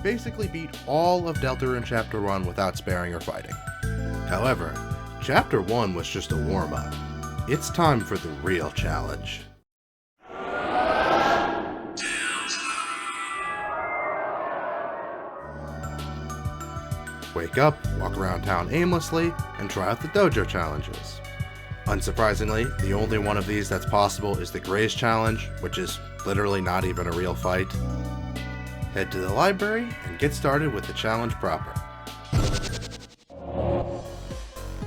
basically beat all of Deltarune Chapter 1 without sparing or fighting. However, Chapter 1 was just a warm-up. It's time for the real challenge. Wake up, walk around town aimlessly, and try out the dojo challenges. Unsurprisingly, the only one of these that's possible is the Graze Challenge, which is literally not even a real fight. Head to the library and get started with the challenge proper.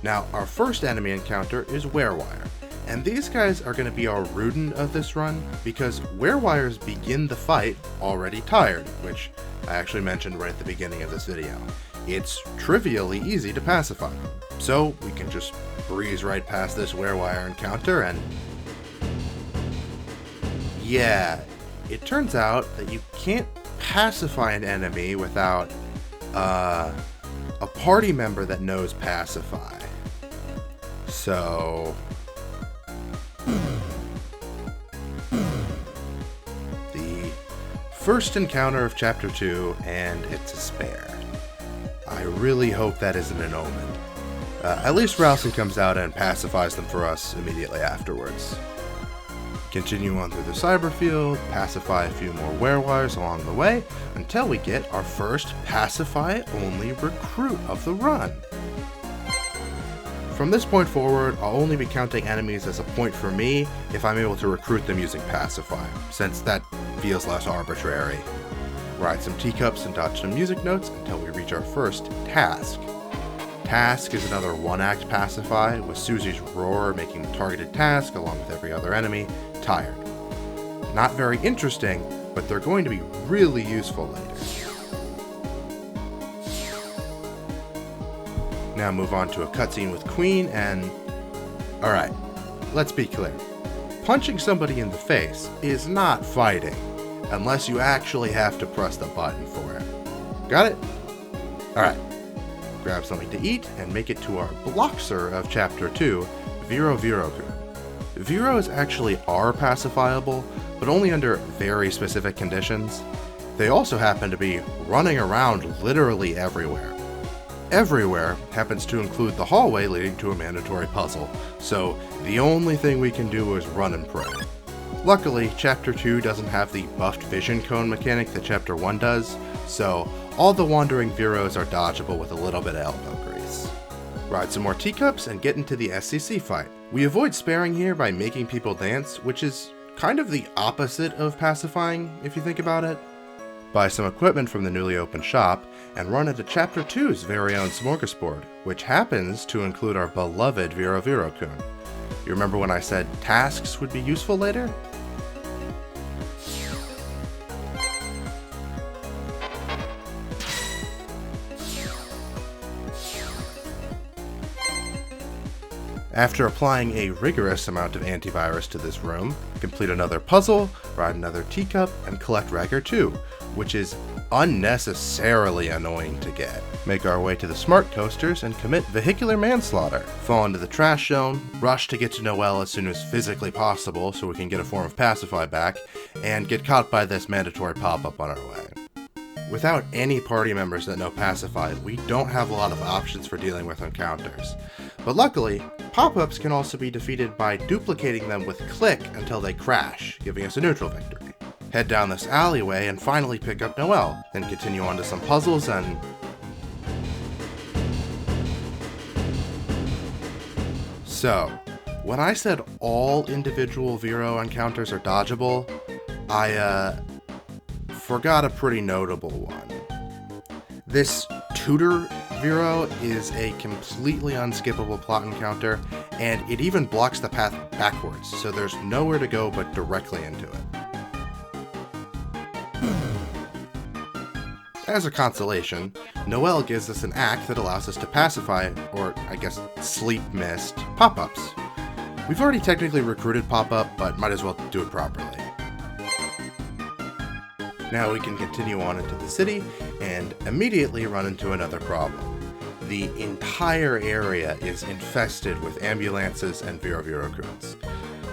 Now, our first enemy encounter is Werewire, and these guys are going to be our Rudin of this run because Werewires begin the fight already tired, which I actually mentioned right at the beginning of this video. It's trivially easy to pacify them, so we can just breeze right past this Werewire encounter and... yeah, it turns out that you can't pacify an enemy without a party member that knows Pacify. So... the first encounter of Chapter 2, and it's a spare. I really hope that isn't an omen. At least Ralston comes out and pacifies them for us immediately afterwards. Continue on through the cyber field, pacify a few more Werewires along the way, until we get our first pacify-only recruit of the run. From this point forward, I'll only be counting enemies as a point for me if I'm able to recruit them using pacify, since that feels less arbitrary. Ride some teacups and dodge some music notes until we reach our first task. Task is another one-act pacify, with Susie's roar making the targeted task, along with every other enemy, tired. Not very interesting, but they're going to be really useful later. Now move on to a cutscene with Queen and... alright, let's be clear. Punching somebody in the face is not fighting, unless you actually have to press the button for it. Got it? Alright. Grab something to eat and make it to our Bloxer of Chapter 2, Viro-Viro-kun. Viros actually are pacifiable, but only under very specific conditions. They also happen to be running around literally everywhere. Everywhere happens to include the hallway leading to a mandatory puzzle, so the only thing we can do is run and pray. Luckily, Chapter 2 doesn't have the buffed vision cone mechanic that Chapter 1 does, so all the wandering Viros are dodgeable with a little bit of elbow grease. Ride some more teacups and get into the SCC fight. We avoid sparing here by making people dance, which is kind of the opposite of pacifying, if you think about it. Buy some equipment from the newly opened shop, and run into Chapter 2's very own smorgasbord, which happens to include our beloved Viro-Viro-kun. You remember when I said tasks would be useful later? After applying a rigorous amount of antivirus to this room, complete another puzzle, ride another teacup, and collect Ragger 2, which is unnecessarily annoying to get. Make our way to the smart coasters and commit vehicular manslaughter. Fall into the trash zone, rush to get to Noelle as soon as physically possible so we can get a form of pacify back, and get caught by this mandatory pop-up on our way. Without any party members that know Pacify, we don't have a lot of options for dealing with encounters. But luckily, pop-ups can also be defeated by duplicating them with click until they crash, giving us a neutral victory. Head down this alleyway and finally pick up Noelle, then continue on to some puzzles and... So, when I said all individual Viro encounters are dodgeable, I, forgot a pretty notable one. This Tutor Viro is a completely unskippable plot encounter, and it even blocks the path backwards, so there's nowhere to go but directly into it. As a consolation, Noelle gives us an act that allows us to pacify, or I guess sleep mist, pop-ups. We've already technically recruited pop-up, but might as well do it properly. Now we can continue on into the city, and immediately run into another problem. The entire area is infested with ambulances and Viro-Viro-kuns.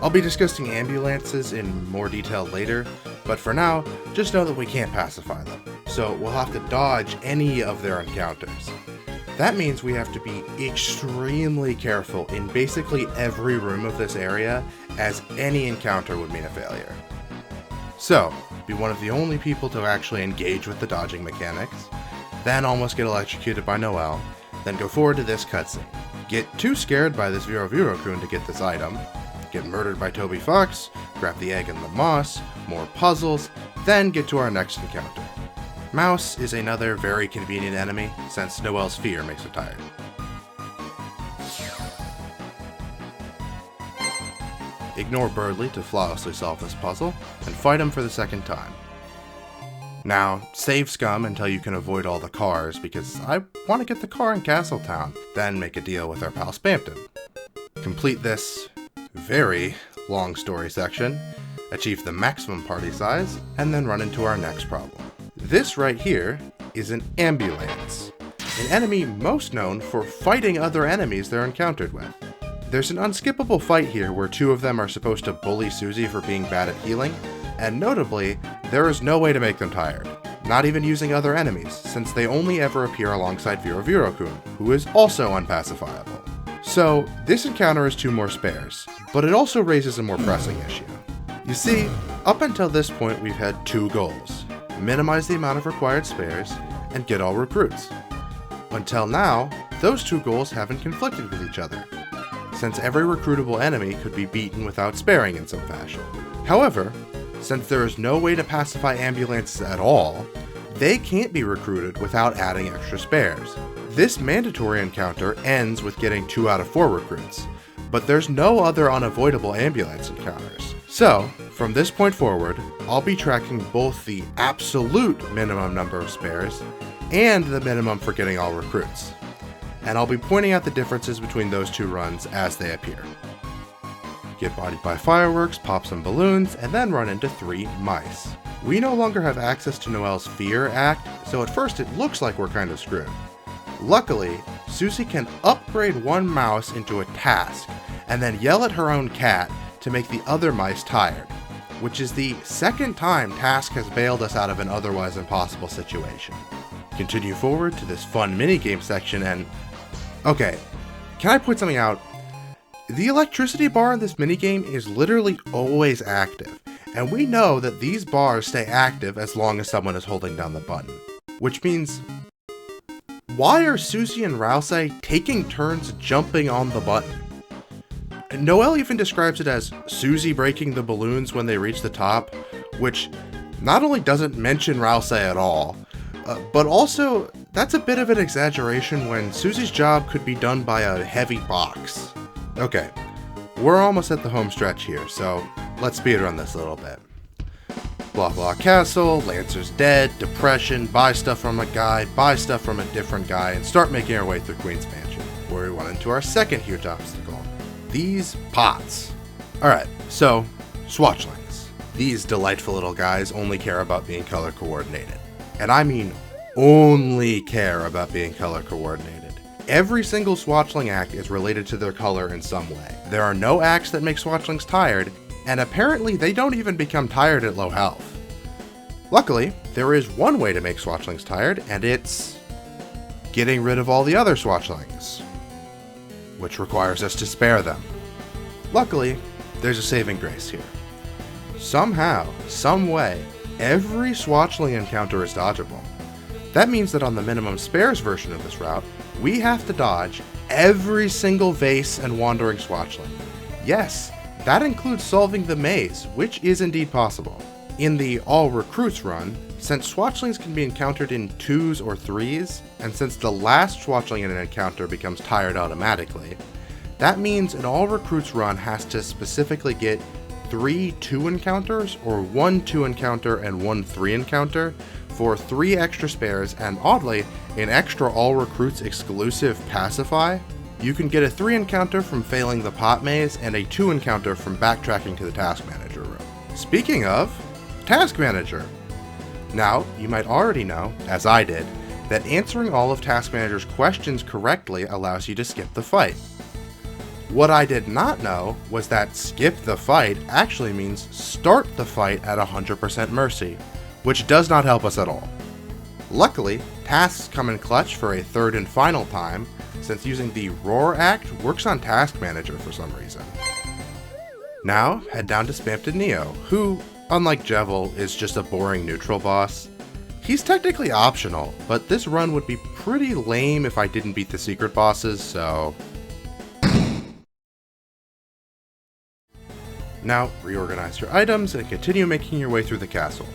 I'll be discussing ambulances in more detail later, but for now, just know that we can't pacify them. so we'll have to dodge any of their encounters. That means we have to be extremely careful in basically every room of this area, as any encounter would mean a failure. So, be one of the only people to actually engage with the dodging mechanics, then almost get electrocuted by Noelle, then go forward to this cutscene. Get too scared by this Virokun to get this item, get murdered by Toby Fox, grab the egg and the moss, more puzzles, then get to our next encounter. Mouse is another very convenient enemy, since Noelle's fear makes her tired. Ignore Birdly to flawlessly solve this puzzle, and fight him for the second time. Now, save Scum until you can avoid all the cars, because I want to get the car in Castletown, then make a deal with our pal Spampton. Complete this very long story section, achieve the maximum party size, and then run into our next problem. This right here is an ambulance, an enemy most known for fighting other enemies they're encountered with. There's an unskippable fight here where two of them are supposed to bully Susie for being bad at healing, and notably, there is no way to make them tired, not even using other enemies, since they only ever appear alongside Virokun, who is also unpacifiable. So, this encounter has 2 more spares, but it also raises a more pressing issue. You see, up until this point we've had 2 goals: minimize the amount of required spares, and get all recruits. Until now, those 2 goals haven't conflicted with each other, since every recruitable enemy could be beaten without sparing in some fashion. However, since there is no way to pacify ambulances at all, they can't be recruited without adding extra spares. This mandatory encounter ends with getting 2 out of 4 recruits, but there's no other unavoidable ambulance encounters. So, from this point forward, I'll be tracking both the absolute minimum number of spares and the minimum for getting all recruits, and I'll be pointing out the differences between those 2 runs as they appear. Get bodied by fireworks, pop some balloons, and then run into 3 mice. We no longer have access to Noelle's Fear Act, so at first it looks like we're kind of screwed. Luckily, Susie can upgrade one mouse into a task, and then yell at her own cat to make the other mice tired, which is the second time Task has bailed us out of an otherwise impossible situation. Continue forward to this fun minigame section and... Okay, can I point something out? The electricity bar in this minigame is literally always active, and we know that these bars stay active as long as someone is holding down the button. Which means, why are Susie and Rousey taking turns jumping on the button? Noelle even describes it as Susie breaking the balloons when they reach the top, which not only doesn't mention Rousey at all, but also that's a bit of an exaggeration when Susie's job could be done by a heavy box. Okay, we're almost at the home stretch here, so let's speedrun this a little bit. Blah blah castle, Lancer's dead, depression, buy stuff from a guy, buy stuff from a different guy, and start making our way through Queen's Mansion, where we run into our second huge obstacle. These pots. Alright, so, swatchlings. These delightful little guys only care about being color coordinated. And I mean only care about being color coordinated. Every single swatchling act is related to their color in some way. There are no acts that make swatchlings tired, and apparently they don't even become tired at low health. Luckily, there is one way to make swatchlings tired, and it's getting rid of all the other swatchlings, which requires us to spare them. Luckily, there's a saving grace here. Somehow, some way, every swatchling encounter is dodgeable. That means that on the minimum spares version of this route, we have to dodge every single vase and wandering swatchling. Yes, that includes solving the maze, which is indeed possible. In the all recruits run, since swatchlings can be encountered in 2s or 3s, and since the last swatchling in an encounter becomes tired automatically, that means an all recruits run has to specifically get 3 2 encounters or 1 2 encounter and 1 3 encounter for 3 extra spares, and oddly, an extra all recruits exclusive Pacify. You can get a 3 encounter from failing the pot maze and a 2 encounter from backtracking to the Task Manager room. Speaking of, Task Manager. Now, you might already know, as I did, that answering all of Task Manager's questions correctly allows you to skip the fight. What I did not know was that skip the fight actually means start the fight at 100% mercy, which does not help us at all. Luckily, tasks come in clutch for a third and final time, since using the Roar Act works on Task Manager for some reason. Now, head down to Spamted Neo, who, unlike Jevil, is just a boring neutral boss. He's technically optional, but this run would be pretty lame if I didn't beat the secret bosses, so... Now, reorganize your items and continue making your way through the castle.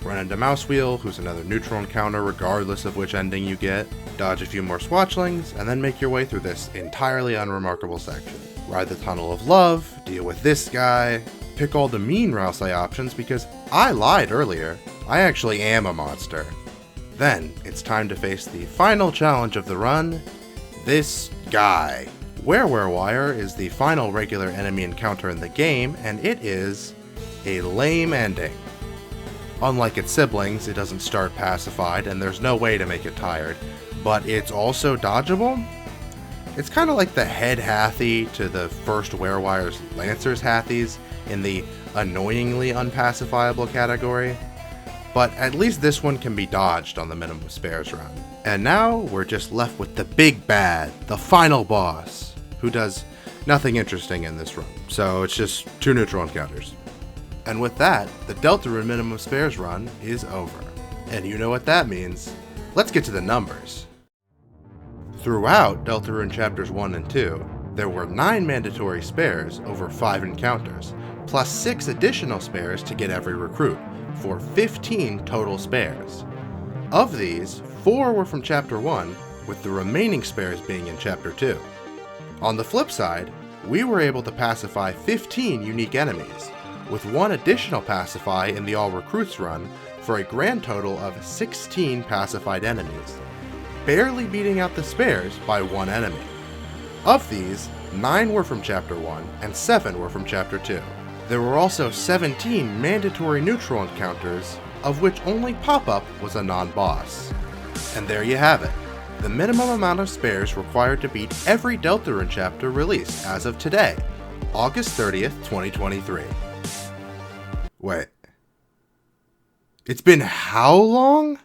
Run into Mousewheel, who's another neutral encounter regardless of which ending you get, dodge a few more Swatchlings, and then make your way through this entirely unremarkable section. Ride the Tunnel of Love, deal with this guy, pick all the mean Rousei options because I lied earlier, I actually am a monster. Then, it's time to face the final challenge of the run, this guy. Wire is the final regular enemy encounter in the game, and it is a lame ending. Unlike its siblings, it doesn't start pacified, and there's no way to make it tired, but it's also dodgeable? It's kind of like the head Hathy to the first Werewire's Lancer's Hathys in the annoyingly unpacifiable category, but at least this one can be dodged on the minimum spares run. And now, we're just left with the big bad, the final boss, who does nothing interesting in this run, so it's just 2 neutral encounters. And with that, the Deltarune minimum spares run is over. And you know what that means. Let's get to the numbers. Throughout Deltarune Chapters 1 and 2, there were 9 mandatory spares over 5 encounters, plus 6 additional spares to get every recruit, for 15 total spares. Of these, 4 were from Chapter 1, with the remaining spares being in Chapter 2. On the flip side, we were able to pacify 15 unique enemies, with 1 additional pacify in the All Recruits run for a grand total of 16 pacified enemies, barely beating out the spares by 1 enemy. Of these, 9 were from Chapter 1 and 7 were from Chapter 2. There were also 17 mandatory neutral encounters, of which only Pop-Up was a non-boss. And there you have it, the minimum amount of spares required to beat every Deltarune chapter released as of today, August 30th, 2023. Wait. It's been how long?